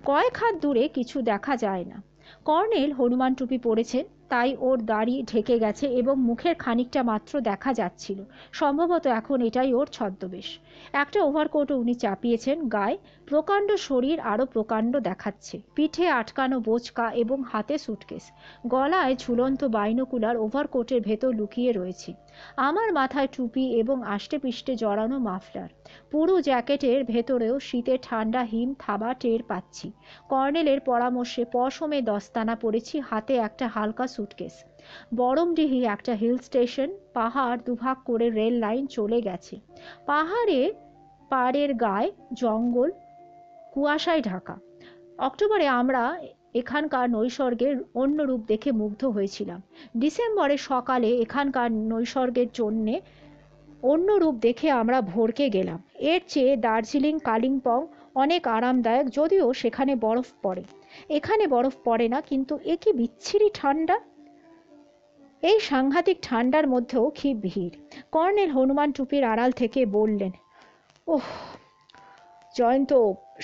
কয়েক হাত দূরে কিছু দেখা যায় না। কর্নেল হনুমান টুপি পরেছেন, তাই ওর দাড়ি ঢেকে গেছে এবং মুখের খানিকটা মাত্র দেখা যাচ্ছিল। সম্ভবত এখন এটাই ওর ছদ্মবেশ। একটা ওভারকোটও উনি চাপিয়েছেন গায়ে। প্রকাণ্ড শরীর আরও প্রকাণ্ড দেখাচ্ছে। পিঠে আটকানো বোচকা এবং হাতে সুটকেস। গলায় ঝুলন্ত বাইনোকুলার ওভারকোটের ভেতর লুকিয়ে রয়েছে। আমার মাথায় টুপি এবং আষ্টে পিষ্টে জড়ানো মাফলার। পুরো জ্যাকেটের ভেতরেও শীতে ঠান্ডা হিম থাবা টের পাচ্ছি। কর্নেলের পরামর্শে পশমে দস্তানা পরেছি, হাতে একটা হালকা সুটকেস। বরমডিহি একটা হিল স্টেশন, পাহাড় দুভাগ করে রেল লাইন চলে গেছে। পাড়ের গায়ে জঙ্গল, কুয়াশায় ঢাকা। অক্টোবরে আমরা এখানকার নৈসর্গের অন্য রূপ দেখে মুগ্ধ হয়েছিলাম। ডিসেম্বরের সকালে এখানকার নৈসর্গের জন্যে অন্য রূপ দেখে আমরা ভড়কে গেলাম। এর চেয়ে দার্জিলিং, কালিম্পং অনেক আরামদায়ক, যদিও সেখানে বরফ পড়ে। এখানে বরফ পড়ে না, কিন্তু এ কি বিচ্ছিরি ঠান্ডা! এই সাংঘাতিক ঠান্ডার মধ্যেও কি ভিড়! কর্নেল হনুমান টুপির আড়াল থেকে বললেন, ওহ জয়ন্ত,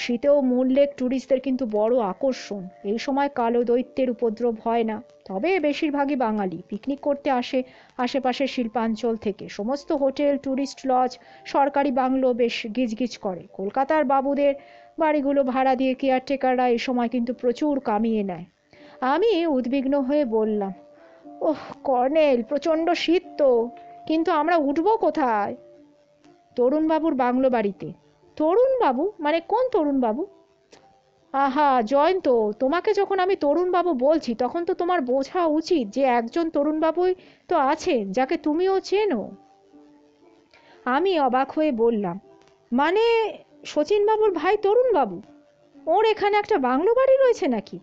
শীতেও মুন লেক ট্যুরিস্টদের কিন্তু বড় আকর্ষণ। এই সময় কালো দৈত্যের উপদ্রব হয় না, তবে বেশিরভাগই বাঙালি পিকনিক করতে আসে আশেপাশের শিল্পাঞ্চল থেকে। সমস্ত হোটেল, ট্যুরিস্ট লজ, সরকারি বাংলো বেশ গিজগিজ করে। কলকাতার বাবুদের বাড়িগুলো ভাড়া দিয়ে কেয়ারটেকাররা এই সময় কিন্তু প্রচুর কামিয়ে নেয়। আমি উদ্বিগ্ন হয়ে বললাম, ওহ কর্নেল, প্রচণ্ড শীত তো, কিন্তু আমরা উঠবো কোথায়? তরুণবাবুর বাংলো বাড়িতে। তরুণবাবু মানে কোন তরুণবাবু? আহা জয়ন্ত, তোমাকে যখন আমি তরুণবাবু বলছি তখন তো তোমার বোঝা উচিত যে একজন তরুণবাবুই তো আছেন যাকে তুমিও চেনো। আমি অবাক হয়ে বললাম, মানে শচীনবাবুর ভাই তরুণবাবু? ওর এখানে একটা বাংলো বাড়ি রয়েছে নাকি?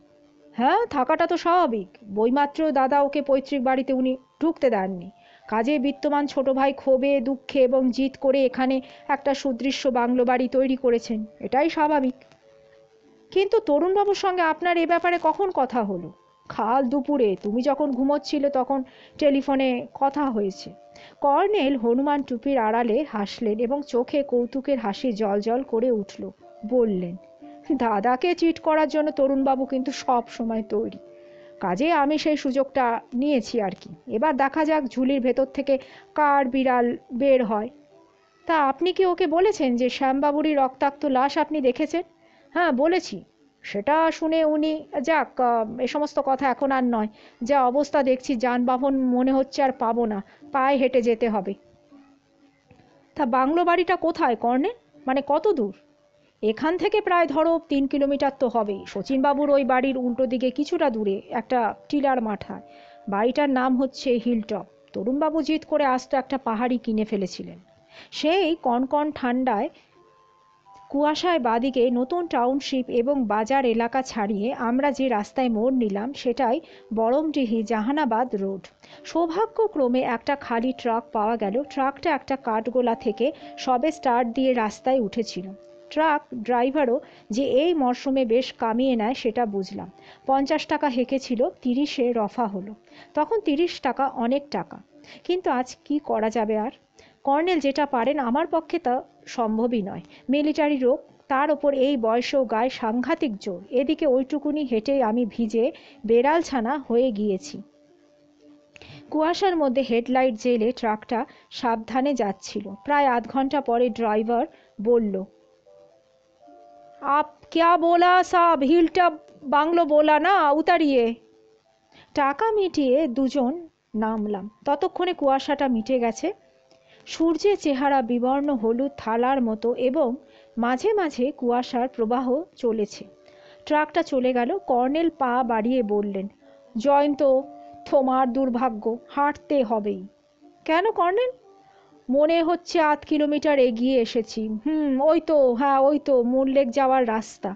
হ্যাঁ, থাকাটা তো স্বাভাবিক। বইমাত্র দাদা ওকে পৈতৃক বাড়িতে উনি ঢুকতে দেননি। কাজে বিত্তমান ছোট ভাই ক্ষোভে দুঃখে এবং জিদ করে এখানে একটা সুদৃশ্য বাংলো বাড়ি তৈরি করেছেন, এটাই স্বাভাবিক। কিন্তু তরুণবাবুর সঙ্গে আপনার এ ব্যাপারে কখন কথা হলো? কাল দুপুরে, তুমি যখন ঘুমোচ্ছিলে তখন টেলিফোনে কথা হয়েছে। কর্নেল হনুমান টুপির আড়ালে হাসলেন এবং চোখে কৌতুকের হাসি জল করে উঠল। বললেন, দাদাকে চিট করার জন্য তরুণবাবু কিন্তু সব সময় তৈরি। কাজে আমি সেই সুযোগটা নিয়েছি আর কি। এবার দেখা যাক ঝুলির ভেতর থেকে কার বিড়াল বের হয়। তা আপনি কি ওকে বলেছেন যে শ্যামবাবুরই রক্তাক্ত লাশ আপনি দেখেছেন? হ্যাঁ বলেছি। সেটা শুনে উনি, যাক এ সমস্ত কথা এখন আর নয়। যা অবস্থা দেখছি যানবাহন মনে হচ্ছে আর পাবো না, পায়ে হেঁটে যেতে হবে। তা বাংলো বাড়িটা কোথায় কর্নেল, মানে কত দূর? এখান থেকে প্রায় ধরো 3 কিলোমিটার তো হবেই। শচীনবাবুর ওই বাড়ির উল্টো দিকে কিছুটা দূরে একটা টিলার মাথায়। বাড়িটার নাম হচ্ছে হিলটপ। তরুণবাবু জিদ করে আস্ত একটা পাহাড়ি কিনে ফেলেছিলেন। সেই কনকন ঠান্ডায় কুয়াশায় বাদিকে নতুন টাউনশিপ এবং বাজার এলাকা ছাড়িয়ে আমরা যে রাস্তায় মোড় নিলাম সেটাই বরমডিহি জাহানাবাদ রোড। সৌভাগ্যক্রমে একটা খালি ট্রাক পাওয়া গেল। ট্রাকটা একটা কাঠগোলা থেকে সবে স্টার্ট দিয়ে রাস্তায় উঠেছিল। ট্রাক ড্রাইভারও যে এই মরশুমে বেশ কামিয়ে নেয় সেটা বুঝলাম। 50 টাকা হেঁকেছিল, 30-এ রফা হলো। তখন 30 টাকা অনেক টাকা, কিন্তু আজ কি করা যাবে আর? কর্নেল যেটা পারেন আমার পক্ষে তা সম্ভবই নয়। মিলিটারি রোগ, তার ওপর এই বয়সেও গায়ে সাংঘাতিক জোর। এদিকে ওইটুকুনি হেঁটেই আমি ভিজে বেড়ালছানা হয়ে গিয়েছি। কুয়াশার মধ্যে হেডলাইট জেলে ট্রাকটা সাবধানে যাচ্ছিল। প্রায় আধ ঘন্টা পরে ড্রাইভার বলল, আপ ক্যা বোলা সাব, হিলটা বাংলো বোলা না, উতারিয়ে। টাকা মিটিয়ে দুজন নামলাম। ততক্ষণে কুয়াশাটা মিটে গেছে। সূর্যের চেহারা বিবর্ণ হলুদ থালার মতো এবং মাঝে মাঝে কুয়াশার প্রবাহ চলেছে। ট্রাকটা চলে গেল। কর্নেল পা বাড়িয়ে বললেন, জয়ন্ত, তোমার দুর্ভাগ্য, হাঁটতে হবেই। কেন কর্নেল? মনে হচ্ছে 8 কিলোমিটার এগিয়ে এসেছি। ওই তো, হ্যাঁ ওই তো মুন লেক যাওয়ার রাস্তা।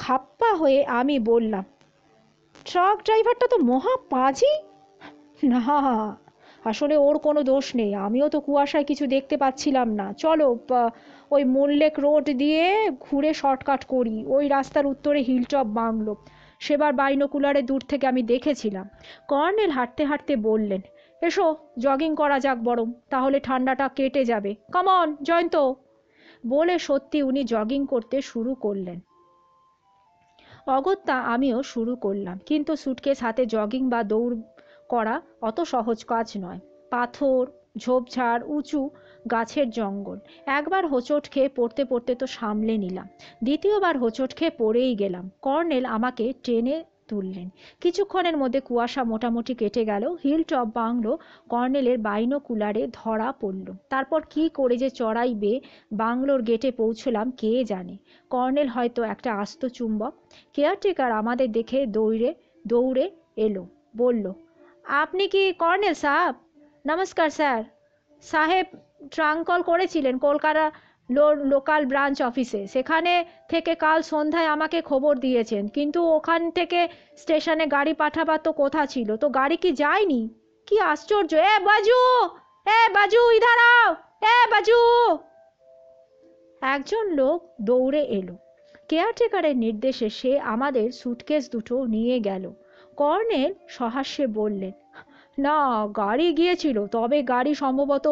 খাপ্পা হয়ে আমি বললাম, ট্রাক ড্রাইভারটা তো মহা পাজি। না, আসলে ওর কোনো দোষ নেই। আমিও তো কুয়াশায় কিছু দেখতে পাচ্ছিলাম না। চলো ওই মুন লেক রোড দিয়ে ঘুরে শর্টকাট করি। ওই রাস্তার উত্তরে হিলটপ বাংলো। সেবার বাইনোকুলারে দূর থেকে আমি দেখেছিলাম। কর্নেল হাঁটতে হাঁটতে বললেন, এসো জগিং করা যাক বরং, তাহলে ঠান্ডাটা কেটে যাবে। Come on Jayanta. বলে সত্যি উনি জগিং করতে শুরু করলেন। অগত্যা আমিও শুরু করলাম, কিন্তু সুটকেস হাতে জগিং বা দৌড় করা অত সহজ কাজ নয়। পাথর, ঝোপঝাড়, উঁচু গাছের জঙ্গল। একবার হোঁচট খেয়ে পড়তে পড়তে তো সামলে নিলাম, দ্বিতীয়বার হোঁচট খেয়ে পড়েই গেলাম। কর্নেল আমাকে টেনে তুললেন। কিছুক্ষণের মধ্যে কুয়াশা মোটামুটি কেটে গেল। হিলটপ বাংলো কর্নেলের বাইনোকুলারে ধরা পড়ল। তারপর কি করে যে চড়াইবে বাংলোর গেটে পৌঁছলাম কে জানে। কর্নেল হয়তো একটা আস্ত চুম্বক। কেয়ারটেকার আমাদের দেখে দৌড়ে এলো, বলল, আপনি কি কর্নেল সাহেব? নমস্কার স্যার। সাহেব ট্রাঙ্ক কল করেছিলেন কলকাতা লোকাল ব্রাঞ্চ অফিসে, সেখানে থেকে কাল সন্ধ্যায় আমাকে খবর দিয়েছেন, কিন্তু ওখান থেকে স্টেশনে গাড়ি পাঠাবার তো কথা ছিল, তো গাড়ি কি যায়নি? কি আশ্চর্য! এ বাজু, এ বাজু, ইধার আও, এ বাজু। একজন লোক দৌড়ে এলো। কেয়ারটেকারের নির্দেশে সে আমাদের সুটকেস দুটো নিয়ে গেল। কর্নেল সহাস্যে বললেন, না, গাড়ি গিয়েছিল, তবে গাড়ি সম্ভবত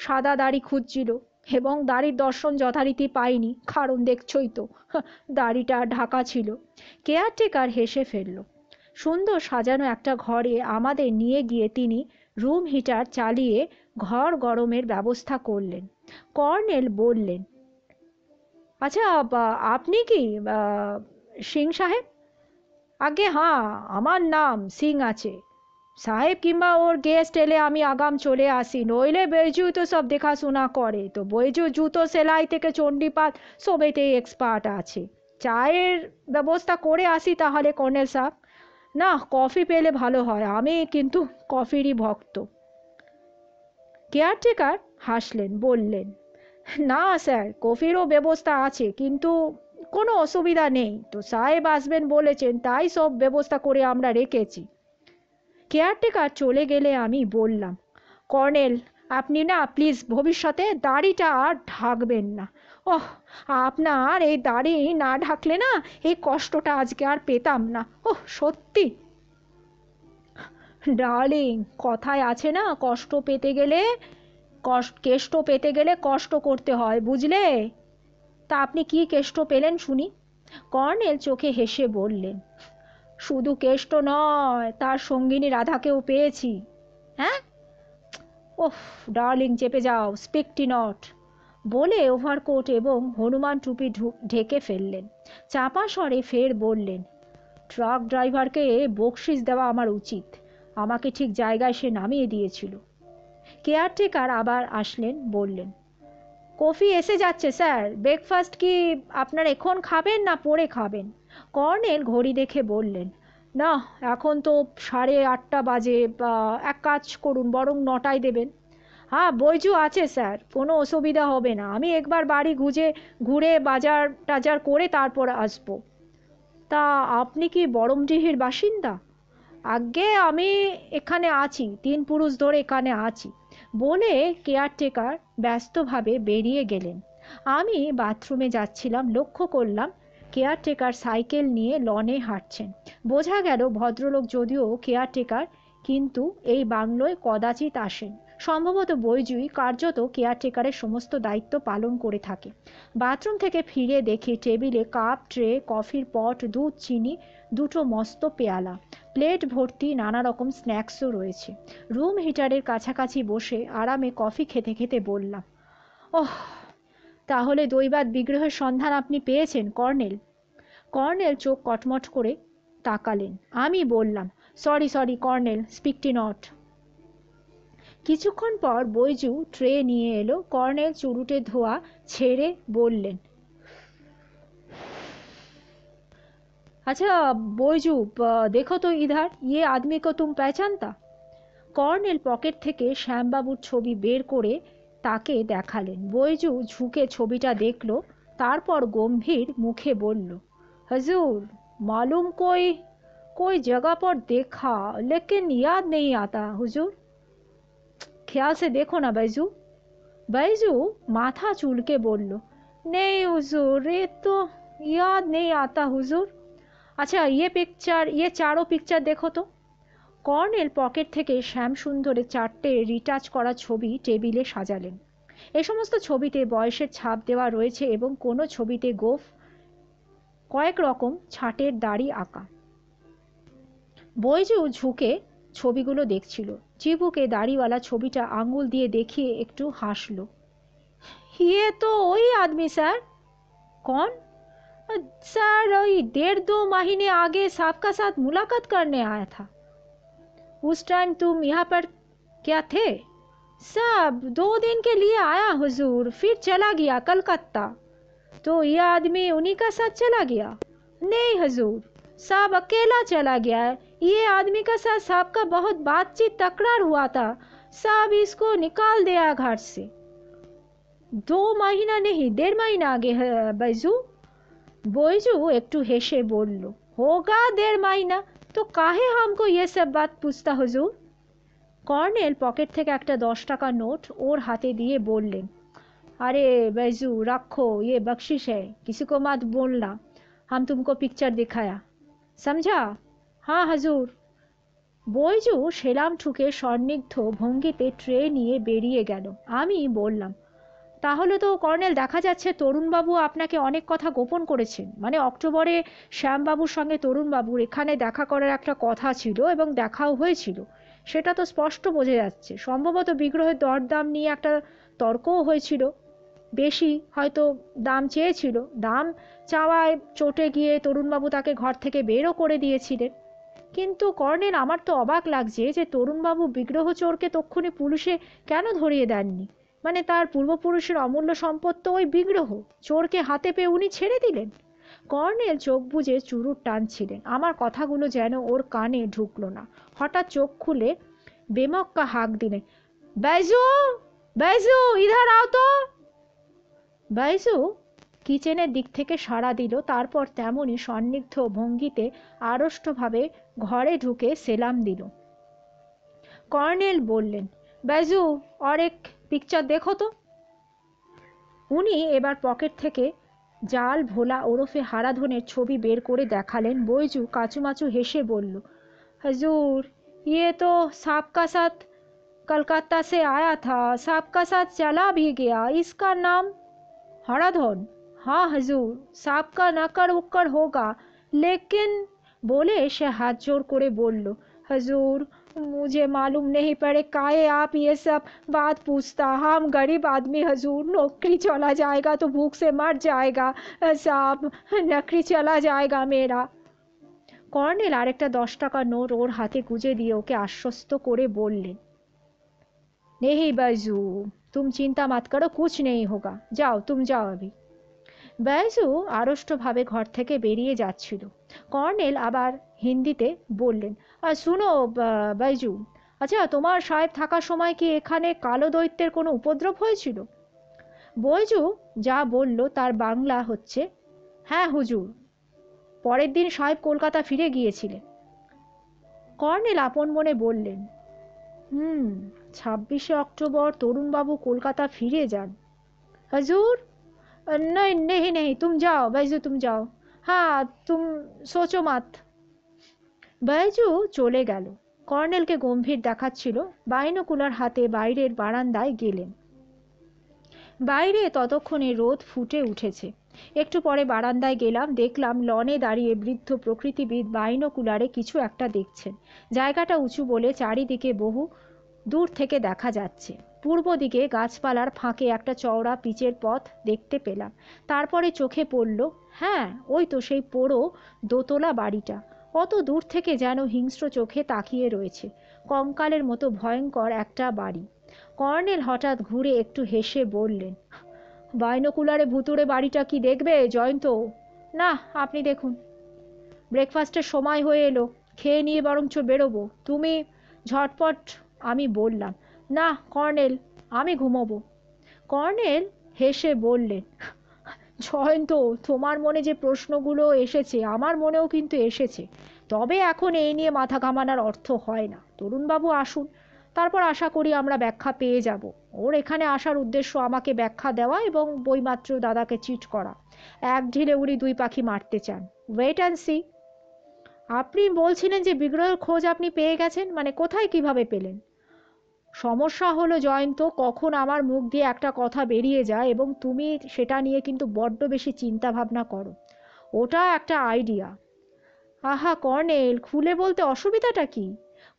সাদা দাড়ি খুঁজছিল এবং দাড়ির দর্শন যথারীতি পাইনি, কারণ দেখছই তো, দাড়িটা ঢাকা ছিল। কেয়ারটেকার হেসে ফেলল। সুন্দর সাজানো একটা ঘরে আমাদের নিয়ে গিয়ে তিনি রুম হিটার চালিয়ে ঘর গরমের ব্যবস্থা করলেন। কর্নেল বললেন, আচ্ছা, আপনি কি সিং সাহেব? আগে হ্যাঁ, আমার নাম সিং আছে। সাহেব কিংবা ওর গেস্ট এলে আমি আগাম চলে আসি, নইলে বৈজু তো সব দেখাশোনা করে। তো বৈজু জুতো সেলাই থেকে চণ্ডীপাঠ সবেতেই এক্সপার্ট আছে। চায়ের ব্যবস্থা করে আসি তাহলে কর্নেল সাহেব? না, কফি পেলে ভালো হয়, আমি কিন্তু কফিরই ভক্ত। কেয়ারটেকার হাসলেন, বললেন, না স্যার, কফিরও ব্যবস্থা আছে, কিন্তু কোনো অসুবিধা নেই তো, সাহেব আসবেন বলেছেন তাই সব ব্যবস্থা করে আমরা রেখেছি। কেয়ারটেকার চলে গেলে আমি বললাম, কর্নেল, আপনি না প্লিজ ভবিষ্যতে দাড়িটা আর ঢাকবেন না। ওহ, আপনার এই দাড়ি না ঢাকলে না এই কষ্টটা আজকে আর পেতাম না। ওহ, সত্যি। ডার্লিং, কথায় আছে না, কেষ্ট পেতে গেলে কষ্ট করতে হয়, বুঝলে? তা আপনি কি কেষ্ট পেলেন শুনি? কর্নেল চোখে হেসে বললেন, শুধু কেষ্ট নয়, তার সঙ্গিনী রাধাকেও পেয়েছি। হ্যাঁ? ওহ ডার্লিং, চেপে যাও, স্পিকটি নট। বলে ওভারকোট এবং হনুমান টুপি ঢেকে ফেললেন। চাপা স্বরে ফের বললেন, ট্রাক ড্রাইভারকে বকশিস দেওয়া আমার উচিত, আমাকে ঠিক জায়গায় সে নামিয়ে দিয়েছিল। কেয়ারটেকার আবার আসলেন, বললেন, কফি এসে যাচ্ছে স্যার। ব্রেকফাস্ট কি আপনার এখন খাবেন না পরে খাবেন? কর্নেল ঘড়ি দেখে বললেন, না, এখন তো 8:30 বাজে, এক কাজ করুন, বরং 9টায় দেবেন। হ্যাঁ, বৈজু আছে স্যার, কোনো অসুবিধা হবে না, আমি একবার বাড়ি ঘুরে বাজার টাজার করে তারপর আসবো। তা আপনি কি বরমডিহির বাসিন্দা? আজ্ঞে, আমি এখানে আছি, 3 পুরুষ ধরে এখানে আছি, বলে কেয়ারটেকার ব্যস্তভাবে বেরিয়ে গেলেন। আমি বাথরুমে যাচ্ছিলাম, লক্ষ্য করলাম কেয়ারটেকার সাইকেল নিয়ে লনে হাঁটছেন। বোঝা গেল ভদ্রলোক যদিও কেয়ারটেকার, কিন্তু এই বাংলোয় কদাচিৎ আসেন। সম্ভবত বৈজুই কার্যত কেয়ারটেকারের সমস্ত দায়িত্ব পালন করে থাকে। বাথরুম থেকে ফিরে দেখি টেবিলে কাপ, ট্রে, কফির পট, দুধ, চিনি, দুটো মস্ত পেয়ালা, প্লেট ভর্তি নানা রকম স্ন্যাক্সও রয়েছে। রুম হিটারের কাছাকাছি বসে আরামে কফি খেতে খেতে বললাম, ওহ, তাহলে দৈবাৎ বিগ্রহের সন্ধান আপনি পেয়েছেন কর্নেল? কর্নেল চোখ কটমট করে তাকালেন। আমি বললাম, সরি কর্নেল, স্পিকটি নট। কিছুক্ষণ পর বৈজু ট্রে নিয়ে এলো। কর্নেল চুরুটে ধোয়া ছেড়ে বললেন, अच्छा বৈজু, দেখো তো ইধার, ইয়ে আদমি কো তুম পেহচানতা? কর্নেল পকেট থেকে শ্যামবাবুর ছবি বের করে তাকে দেখালেন। বৈজু ঝুঁকে ছবিটা দেখল, তারপর গম্ভীর মুখে বলল, हजूर, मालूम कोई कोई जगह पर देखा, लेकिन याद नहीं आता हुजूर। ख्याल से देखो ना बैजू। बैजू माथा चूलके बोल, नहीं हुजूर, ये तो याद नहीं आता हुजूर। अच्छा, ये चारों पिक्चर देखो तो। কর্নেল পকেট থেকে শ্যামসুন্দরের 4টে রিটাচ করা ছবি টেবিলে সাজালেন। এ সমস্ত ছবিতে বয়সের ছাপ দেওয়া রয়েছে এবং কোনো ছবিতে গোঁফ, কয়েক রকম ছাটের দাড়ি আঁকা। বৈজু ঝুঁকে ছবিগুলো দেখছিল। চিবুকে দাড়িওয়ালা ছবিটা আঙুল দিয়ে দেখিয়ে একটু হাসলো। ये तो वही आदमी सर। कौन? सर, वही 1.5-2 महीने आगे सबका साथ मुलाकात करने आया था। उस टाइम तुम यहाँ पर क्या थे? सब 2 दिन के लिए आया हुजूर, फिर चला गया कलकत्ता। तो यह आदमी उन्हीं का साथ चला गया? नहीं हुजूर, सब अकेला चला गया, ये आदमी का साथ साहब का बहुत बातचीत तकरार हुआ था, साहब इसको निकाल दिया घर से। 2 महीना नहीं, 1.5 महीना आगे है बैजू। बैजू একটু হেসে বলল, होगा 1.5 महीना, तो काहे हमको ये सब बात पूछता हुजूर। কর্নেল পকেট থেকে একটা 10 টাকা নোট ওর হাতে দিয়ে বললেন, अरे बैजू रखो, ये बख्शिश है, किसी को मत बोलना, हम तुमको पिक्चर दिखाया, समझा। हाँ हजूर। बैजू সেলাম ঠুকে সন্নিগ্ধ ভঙ্গিতে ট্রে নিয়ে বেরিয়ে গেল। আমি বললাম, তাহলে তো কর্নেল দেখা যাচ্ছে তরুণবাবু আপনাকে অনেক কথা গোপন করেছেন। মানে অক্টোবরে শ্যামবাবুর সঙ্গে তরুণবাবুর এখানে দেখা করার একটা কথা ছিল এবং দেখাও হয়েছিল, সেটা তো স্পষ্ট বোঝা যাচ্ছে। সম্ভবত বিগ্রহের দরদাম নিয়ে একটা তর্কও হয়েছিল, বেশি হয়তো দাম চেয়েছিল, দাম চাওয়ায় চটে গিয়ে তরুণবাবু তাকে ঘর থেকে বেরও করে দিয়েছিলেন। কিন্তু কর্নেল, আমার তো অবাক লাগছে যে তরুণবাবু বিগ্রহ চোরকে তক্ষুনি পুলিশে কেন ধরিয়ে দেননি। মানে তার পূর্বপুরুষের অমূল্য সম্পদ তো ওই বিগ্রহ, চোরকে হাতে পেয়ে উনি ছেড়ে দিলেন। কর্নেল চোখ বুজে চুরুট টানছিলেন। আমার কথাগুলো যেন ওর কানে ঢুকলো না। হঠাৎ চোখ খুলে বেমক্কা হাঁক দিলেন, बैजू बैजू इधर आओ तो। बैजू কিচেনের দিক থেকে সাড়া দিল। তারপর তেমনই সন্নিগ্ধ ভঙ্গিতে আড়ষ্টভাবে ঘরে ঢুকে সেলাম দিল। কর্নেল বললেন, बैजू और एक पिक्चर देखो तो। উনি এবার পকেট থেকে জাল ভোলা ওরফে হারাধনের ছবি বের করে দেখালেন। बैजू কাচুমাচু হেসে বলল, हजूर ये तो सांप का साथ कलकत्ता से आया था, सांप का साथ चला भी गया, इसका नाम हराधन। हाँ हजूर, सांप का नकर उक्कर होगा, लेकिन बोले से हाथ जोड़ करे बोल, हजूर मुझे मालूम नहीं पड़े काहे आप ये सब बात पूछता, हम गरीब आदमी हजूर, नौकरी चला जाएगा तो भूख से मर जाएगा साहब, नौकरी चला जाएगा मेरा। কর্নেল আরেকটা 10 টাকা নোট ওর হাতে গুজে দিয়ে ওকে আশ্বস্ত করে বললেন, नहीं बैजू तुम चिंता मत करो, कुछ नहीं होगा, जाओ तुम जाओ अभी। बैजू আড়ষ্টভাবে ঘর থেকে বেরিয়ে যাচ্ছিল। কর্নেল আবার হিন্দিতে বললেন, শুনো बैजू, আচ্ছা তোমার সাহেব থাকার সময় কি এখানে কালো দৈত্যের কোনো উপদ্রব হয়েছিল? बैजू যা বলল তার বাংলা হচ্ছে, হ্যাঁ হুজুর, পরের দিন সাহেব কলকাতা ফিরে গিয়েছিলেন। কর্নেল আপন মনে বললেন, 26শে অক্টোবর তরুণবাবু কলকাতা ফিরে যান। हजूर नहीं नहीं नहीं, तुम जाओ बैजू, तुम जाओ, हाँ तुम सोचो मत। बैजू চলে গেল। কর্নেলকে গম্ভীর দেখাচ্ছিল। বাইনোকুলার হাতে বাইরের বারান্দায় গেলেন। বাইরে ততক্ষণে রোদ ফুটে উঠেছে। একটু পরে বারান্দায় গেলাম, দেখলাম লনে দাঁড়িয়ে বৃদ্ধ প্রকৃতিবিদ বাইনোকুলারে কিছু একটা দেখছেন। জায়গাটা উঁচু বলে চারিদিকে বহু দূর থেকে দেখা যাচ্ছে। পূর্ব দিকে গাছপালার ফাঁকে একটা চওড়া পিচের পথ দেখতে পেলাম। তারপরে চোখে পড়ল, হ্যাঁ ওই তো সেই পোড়ো দোতলা বাড়িটা, অত দূর থেকে যেন হিংস্র চোখে তাকিয়ে রয়েছে। কঙ্কালের মতো ভয়ঙ্কর একটা বাড়ি। কর্নেল হঠাৎ ঘুরে একটু হেসে বললেন, বাইনোকুলারে ভুতুড়ে বাড়িটা কি দেখবে জয়ন্ত? না, আপনি দেখুন, ব্রেকফাস্টের সময় হয়ে এলো, খেয়ে নিয়ে বরঞ্চ বেরোবো। তুমি ঝটপট। আমি বললাম, না কর্নেল, আমি ঘুমোবো। কর্নেল হেসে বললেন, জয়ন্ত, তোমার মনে যে প্রশ্নগুলো এসেছে আমার মনেও কিন্তু এসেছে, তবে এখন এই নিয়ে মাথা ঘামানোর অর্থ হয় না। তরুণবাবু আসুন, তারপর আশা করি আমরা ব্যাখ্যা পেয়ে যাব। ওর এখানে আসার উদ্দেশ্য আমাকে ব্যাখ্যা দেওয়া এবং বইমাত্র দাদাকে চিট করা। এক ঢিলে উড়ি দুই পাখি মারতে চান। Wait and see. আপনি বলছিলেন যে বিগ্রহের খোঁজ আপনি পেয়ে গেছেন, মানে কোথায় কিভাবে পেলেন? সমস্যা হলো জয়ন্ত, কখন আমার মুখ দিয়ে একটা কথা বেরিয়ে যায় এবং তুমি সেটা নিয়ে কিন্তু বড্ড বেশি চিন্তা ভাবনা করো। ওটা একটা আইডিয়া। আহা কর্নেল, খুলে বলতে অসুবিধাটা কি?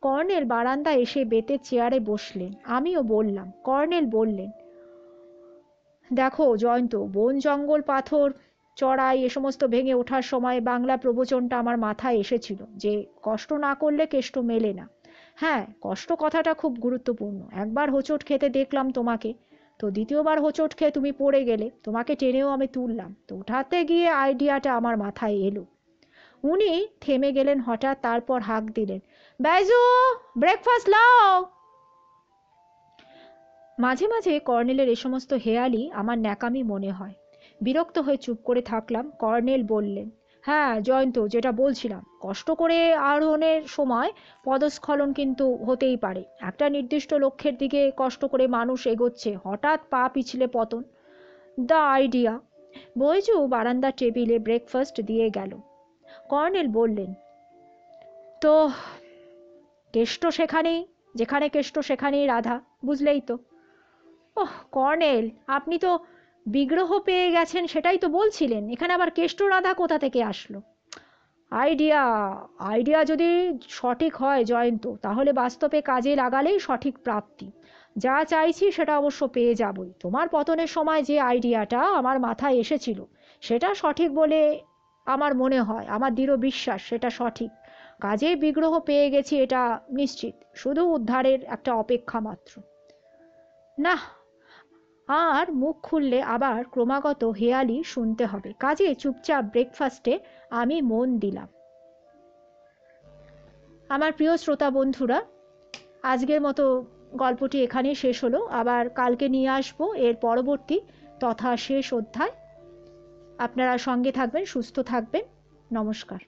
কর্নেল বারান্দা এসে বেতের চেয়ারে বসলেন। আমিও বললাম। কর্নেল বললেন, দেখো জয়ন্ত, বন জঙ্গল পাথর চড়াই এ সমস্ত ভেঙে ওঠার সময় বাংলা প্রবচনটা আমার মাথায় এসেছিল যে কষ্ট না করলে কেষ্ট মেলে না। হ্যাঁ, কষ্ট কথাটা খুব গুরুত্বপূর্ণ। একবার হোঁচট খেতে দেখলাম তোমাকে, তো দ্বিতীয়বার হোঁচট খেয়ে তুমি পড়ে গেলে, তোমাকে টেনেও আমি তুললাম, তো ওঠাতে গিয়ে আইডিয়াটা আমার মাথায় এলো। উনি থেমে গেলেন হঠাৎ, তারপর হাঁক দিলেন, বাইজু, ব্রেকফাস্ট লাও। মাঝে মাঝে কর্নেলের এ সমস্ত হেয়ালি আমার ন্যাকামি মনে হয়। বিরক্ত হয়ে চুপ করে থাকলাম। কর্নেল বললেন, হ্যাঁ জয়ন্ত, যেটা বলছিলাম, কষ্ট করে আরোহণের সময় পদস্খলন কিন্তু হতেই পারে। একটা নির্দিষ্ট লক্ষ্যের দিকে কষ্ট করে মানুষ এগোচ্ছে, হঠাৎ পা পিছলে পতন। The idea. বৈজু বারান্দার টেবিলে ব্রেকফাস্ট দিয়ে গেল। কর্নেল বললেন, তো কেষ্ট সেখানেই, যেখানে কেষ্ট সেখানেই রাধা, বুঝলেই তো। ওহ কর্নেল, আপনি তো বিগ্রহ পেয়ে গেছেন, সেটাই তো বলছিলেন, এখানে আবার কেষ্ট রাধা কোথা থেকে আসলো? আইডিয়া, আইডিয়া যদি সঠিক হয় জয়ন্ত, তাহলে বাস্তবে কাজে লাগালেই সঠিক প্রাপ্তি। যা চাইছি সেটা অবশ্য পেয়ে যাবই। তোমার পতনের সময় যে আইডিয়াটা আমার মাথায় এসেছিল সেটা সঠিক বলে আমার মনে হয়, আমার দৃঢ় বিশ্বাস সেটা সঠিক। কাজেই বিগ্রহ পেয়ে গেছি এটা নিশ্চিত, শুধু উদ্ধারের একটা অপেক্ষা মাত্র। না, আর মুখ খুললে আবার ক্রমাগত হেয়ালি শুনতে হবে, কাজে চুপচাপ ব্রেকফাস্টে আমি মন দিলাম। আমার প্রিয় শ্রোতা বন্ধুরা, আজকের মতো গল্পটি এখানেই শেষ হলো। আবার কালকে নিয়ে আসবো এর পরবর্তী তথা শেষ অধ্যায়। আপনারা সঙ্গে থাকবেন, সুস্থ থাকবেন। নমস্কার।